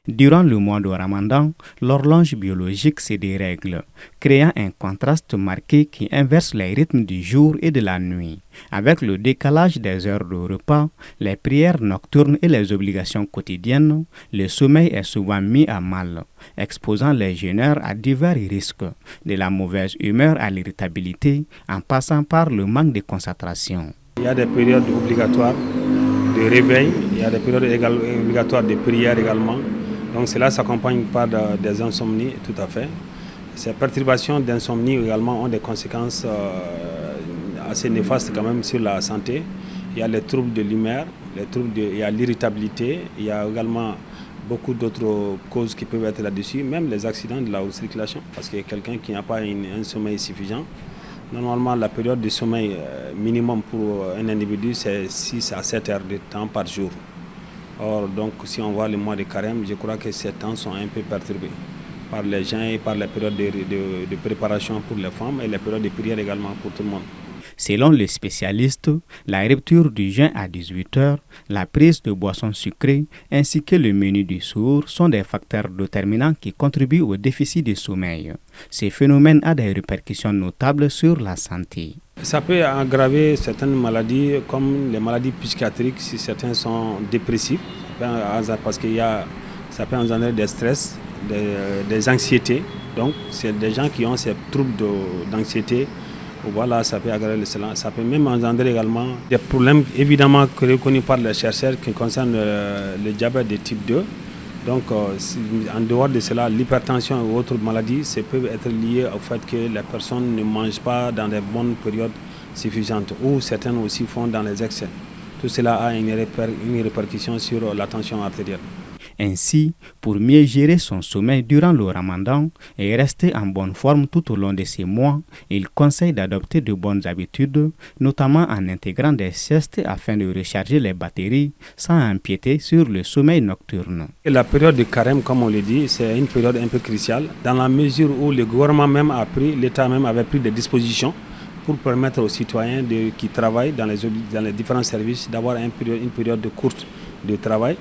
Durant le mois de Ramadan, l'horloge biologique se dérègle, créant un contraste marqué qui inverse les rythmes du jour et de la nuit. Avec le décalage des heures de repas, les prières nocturnes et les obligations quotidiennes, le sommeil est souvent mis à mal, exposant les jeûneurs à divers risques, de la mauvaise humeur à l'irritabilité, en passant par le manque de concentration. Il y a des périodes obligatoires de réveil, il y a des périodes obligatoires de prière également. Donc cela s'accompagne par des insomnies, tout à fait. Ces perturbations d'insomnie également ont des conséquences assez néfastes quand même sur la santé. Il y a les troubles de l'humeur, il y a l'irritabilité, il y a également beaucoup d'autres causes qui peuvent être là-dessus, même les accidents de la haute circulation, parce que quelqu'un qui n'a pas un sommeil suffisant, normalement la période de sommeil minimum pour un individu c'est 6 à 7 heures de temps par jour. Or, donc, si on voit le mois de carême, je crois que ces temps sont un peu perturbés par les gens et par les périodes de préparation pour les femmes et les périodes de prière également pour tout le monde. Selon les spécialistes, la rupture du jeûne à 18 heures, la prise de boissons sucrées ainsi que le menu du sourd sont des facteurs déterminants qui contribuent au déficit de sommeil. Ces phénomènes ont des répercussions notables sur la santé. Ça peut aggraver certaines maladies comme les maladies psychiatriques si certains sont dépressifs, parce que ça peut engendrer des stress, des anxiétés. Donc c'est des gens qui ont ces troubles d'anxiété. Voilà, ça peut aggraver cela. Ça peut même engendrer également des problèmes évidemment reconnus par les chercheurs qui concernent le diabète de type 2. Donc, en dehors de cela, l'hypertension ou autres maladies peuvent être liées au fait que les personnes ne mangent pas dans des bonnes périodes suffisantes ou certaines aussi font dans les excès. Tout cela a une répercussion sur la tension artérielle. Ainsi, pour mieux gérer son sommeil durant le Ramadan et rester en bonne forme tout au long de ces mois, il conseille d'adopter de bonnes habitudes, notamment en intégrant des siestes afin de recharger les batteries sans empiéter sur le sommeil nocturne. La période de carême, comme on le dit, c'est une période un peu cruciale dans la mesure où le gouvernement même l'État même avait pris des dispositions pour permettre aux citoyens qui travaillent dans les différents services d'avoir une période courte de travail.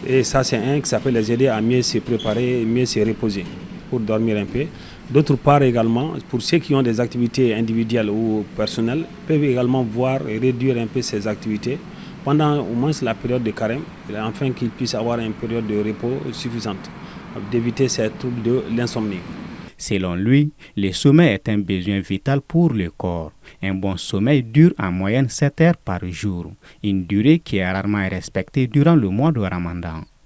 Et ça, c'est un qui s'appelle les aider à mieux se préparer, mieux se reposer pour dormir un peu. D'autre part également, pour ceux qui ont des activités individuelles ou personnelles, peuvent également voir et réduire un peu ces activités pendant au moins la période de carême, afin qu'ils puissent avoir une période de repos suffisante, d'éviter ces troubles de l'insomnie. Selon lui, le sommeil est un besoin vital pour le corps. Un bon sommeil dure en moyenne 7 heures par jour, une durée qui est rarement respectée durant le mois de Ramadan.